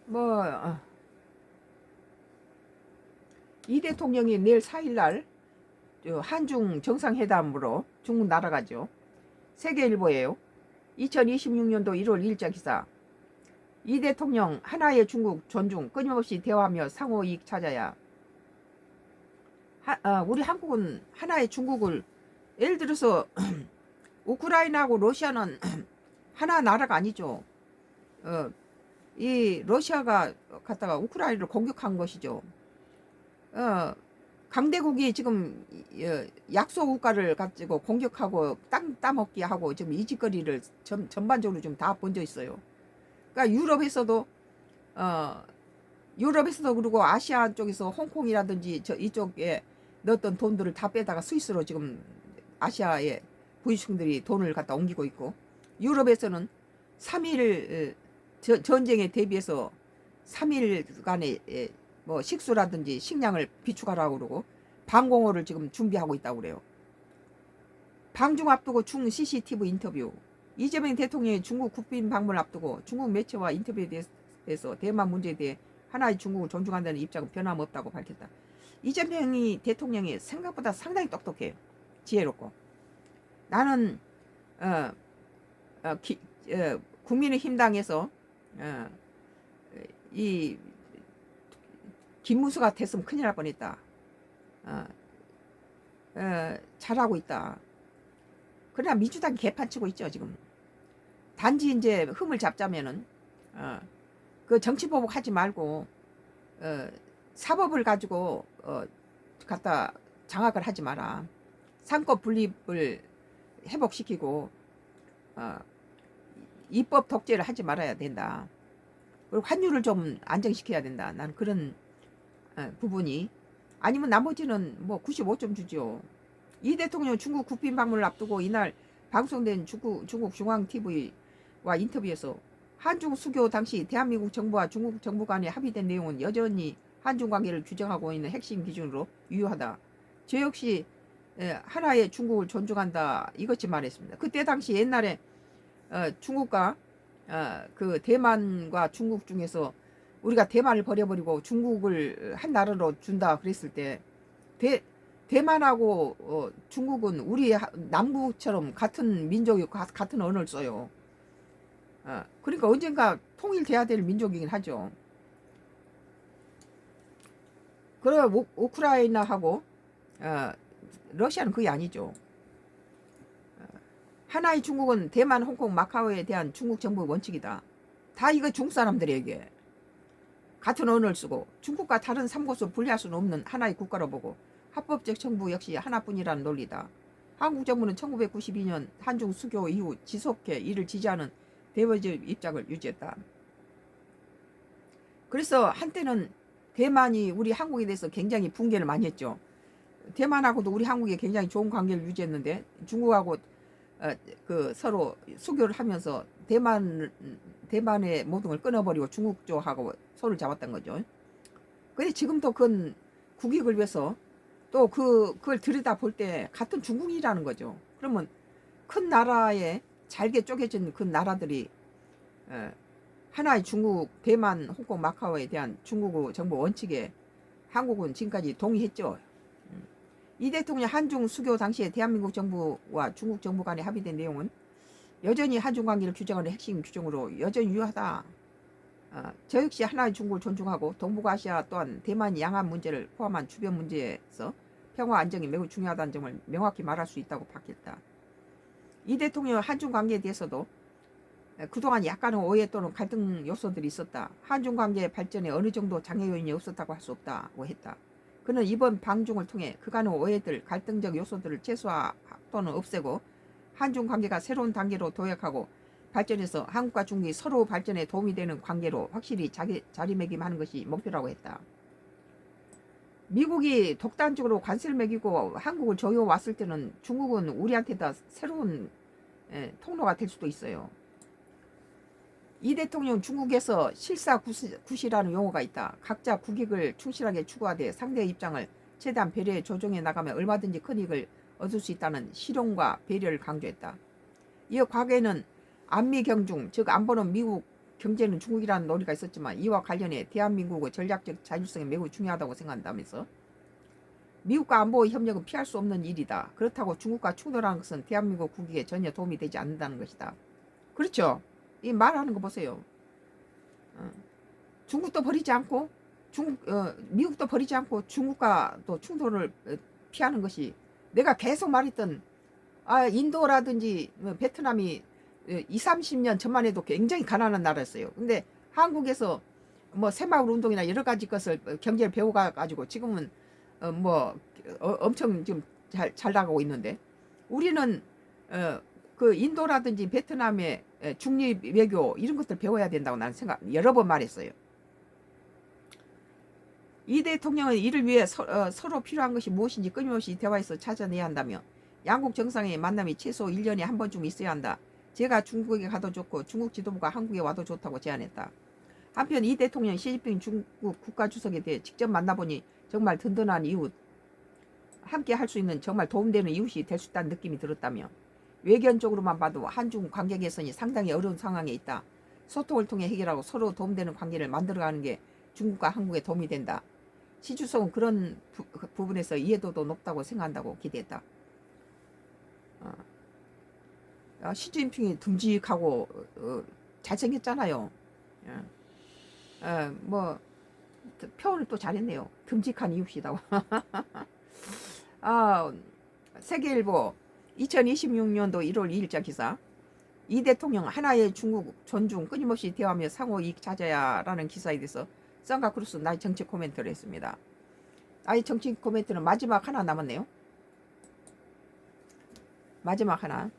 뭐 이 대통령이 내일 4일날 한중 정상회담으로 중국 날아가죠. 세계일보예요. 2026년도 1월 2일자 기사. 이 대통령 하나의 중국 존중 끊임없이 대화하며 상호 이익 찾아야. 우리 한국은 하나의 중국을 예를 들어서 우크라이나하고 러시아는 하나 나라가 아니죠. 이 러시아가 갔다가 우크라이나를 공격한 것이죠. 강대국이 지금 약소 국가를 가지고 공격하고 땅 따먹기 하고 지금 이 짓거리를 전반적으로 좀 다 번져 있어요. 그러니까 유럽에서도 그리고 아시아 쪽에서 홍콩이라든지 이쪽에 넣었던 돈들을 다 빼다가 스위스로 지금 아시아의 부유층들이 돈을 갖다 옮기고 있고, 유럽에서는 3일 전쟁에 대비해서 3일간의 뭐 식수라든지 식량을 비축하라고 그러고 방공호를 지금 준비하고 있다고 그래요. 방중 앞두고 중 CCTV 인터뷰. 이재명 대통령이 중국 국빈 방문을 앞두고 중국 매체와 인터뷰에 대해서 대만 문제에 대해 하나의 중국을 존중한다는 입장은 변함없다고 밝혔다. 이재명 대통령이 생각보다 상당히 똑똑해요. 지혜롭고. 나는 국민의힘당에서 이 김문수가 됐으면 큰일 날 뻔했다. 잘하고 있다. 그러나 민주당이 개판치고 있죠 지금. 단지 이제 흠을 잡자면은 그 정치보복 하지 말고 사법을 가지고 갖다 장악을 하지 마라. 상권 분립을 회복시키고 입법 독재를 하지 말아야 된다. 그리고 환율을 좀 안정시켜야 된다. 난 그런 부분이. 아니면 나머지는 뭐 95점 주죠. 이 대통령 중국 국빈 방문을 앞두고 이날 방송된 중국 중앙TV와 인터뷰에서 한중 수교 당시 대한민국 정부와 중국 정부 간에 합의된 내용은 여전히 한중 관계를 규정하고 있는 핵심 기준으로 유효하다. 저 역시 하나의 중국을 존중한다 이것이 말했습니다. 그때 당시 옛날에 중국과 그 대만과 중국 중에서 우리가 대만을 버려버리고 중국을 한 나라로 준다 그랬을 때 대만하고 중국은 우리 남북처럼 같은 민족이고 같은 언어를 써요. 그러니까 언젠가 통일돼야 될 민족이긴 하죠. 그리고 우크라이나하고 러시아는 그게 아니죠. 하나의 중국은 대만, 홍콩, 마카오에 대한 중국 정부의 원칙이다. 다 이거 중국 사람들에게 같은 언어를 쓰고 중국과 다른 3곳을 분리할 수는 없는 하나의 국가로 보고 합법적 정부 역시 하나뿐이라는 논리다. 한국 정부는 1992년 한중 수교 이후 지속해 이를 지지하는 대외적 입장을 유지했다. 그래서 한때는 대만이 우리 한국에 대해서 굉장히 붕괴를 많이 했죠. 대만하고도 우리 한국에 굉장히 좋은 관계를 유지했는데 중국하고 그 서로 수교를 하면서 대만의 모든 걸 끊어버리고 중국 쪽하고 손을 잡았던 거죠. 근데 지금도 그건 국익을 위해서 또 그걸 들여다 볼 때 같은 중국이라는 거죠. 그러면 큰 나라에 잘게 쪼개진 그 나라들이 하나의 중국, 대만, 홍콩, 마카오에 대한 중국 정부 원칙에 한국은 지금까지 동의했죠. 이 대통령 한중 수교 당시에 대한민국 정부와 중국 정부 간에 합의된 내용은 여전히 한중 관계를 규정하는 핵심 규정으로 여전히 유효하다. 저 역시 하나의 중국을 존중하고 동북아시아 또한 대만 양안 문제를 포함한 주변 문제에서 평화 안정이 매우 중요하다는 점을 명확히 말할 수 있다고 밝혔다. 이 대통령 한중 관계에 대해서도 그동안 약간의 오해 또는 갈등 요소들이 있었다. 한중 관계 발전에 어느 정도 장애 요인이 없었다고 할 수 없다고 했다. 그는 이번 방중을 통해 그간의 오해들, 갈등적 요소들을 최소화 또는 없애고 한중 관계가 새로운 단계로 도약하고 발전해서 한국과 중국이 서로 발전에 도움이 되는 관계로 확실히 자리매김하는 것이 목표라고 했다. 미국이 독단적으로 관세를 매기고 한국을 조여 왔을 때는 중국은 우리한테 다 새로운 통로가 될 수도 있어요. 이 대통령 중국에서 실사구시라는 용어가 있다. 각자 국익을 충실하게 추구하되 상대의 입장을 최대한 배려해 조정해 나가면 얼마든지 큰 이익을 얻을 수 있다는 실용과 배려를 강조했다. 이어 과거에는 안미 경중, 즉 안보는 미국 경제는 중국이라는 논리가 있었지만 이와 관련해 대한민국의 전략적 자율성이 매우 중요하다고 생각한다면서 미국과 안보 협력은 피할 수 없는 일이다. 그렇다고 중국과 충돌하는 것은 대한민국 국익에 전혀 도움이 되지 않는다는 것이다. 그렇죠. 이 말하는 거 보세요. 중국도 버리지 않고 미국도 버리지 않고 중국과 또 충돌을 피하는 것이 내가 계속 말했던 인도라든지 베트남이 20, 30년 전만 해도 굉장히 가난한 나라였어요. 근데 한국에서 뭐 새마을 운동이나 여러 가지 것을 경제를 배워가 가지고 지금은 엄청 지금 잘 나가고 있는데 우리는 그 인도라든지 베트남의 중립 외교 이런 것들 배워야 된다고 나는 여러 번 말했어요. 이 대통령은 이를 위해 서로 필요한 것이 무엇인지 끊임없이 대화에서 찾아내야 한다며 양국 정상의 만남이 최소 1년에 한 번쯤 있어야 한다. 제가 중국에 가도 좋고 중국 지도부가 한국에 와도 좋다고 제안했다. 한편 이 대통령 시진핑 중국 국가주석에 대해 직접 만나보니 정말 든든한 이웃, 함께 할 수 있는 정말 도움되는 이웃이 될 수 있다는 느낌이 들었다며 외견적으로만 봐도 한중 관계 개선이 상당히 어려운 상황에 있다. 소통을 통해 해결하고 서로 도움되는 관계를 만들어가는 게 중국과 한국에 도움이 된다. 시 주석은 그런 부분에서 이해도도 높다고 생각한다고 기대했다. 시진핑이 듬직하고 잘생겼잖아요. 뭐 표현을 또 잘했네요. 듬직한 이웃이다. 세계일보 2026년도 1월 2일자 기사. 이 대통령 하나의 중국 존중 끊임없이 대화하며 상호 이익 찾아야라는 기사에 대해서 썬가 크루스 나의 정치 코멘트를 했습니다. 나의 정치 코멘트는 마지막 하나 남았네요. 마지막 하나.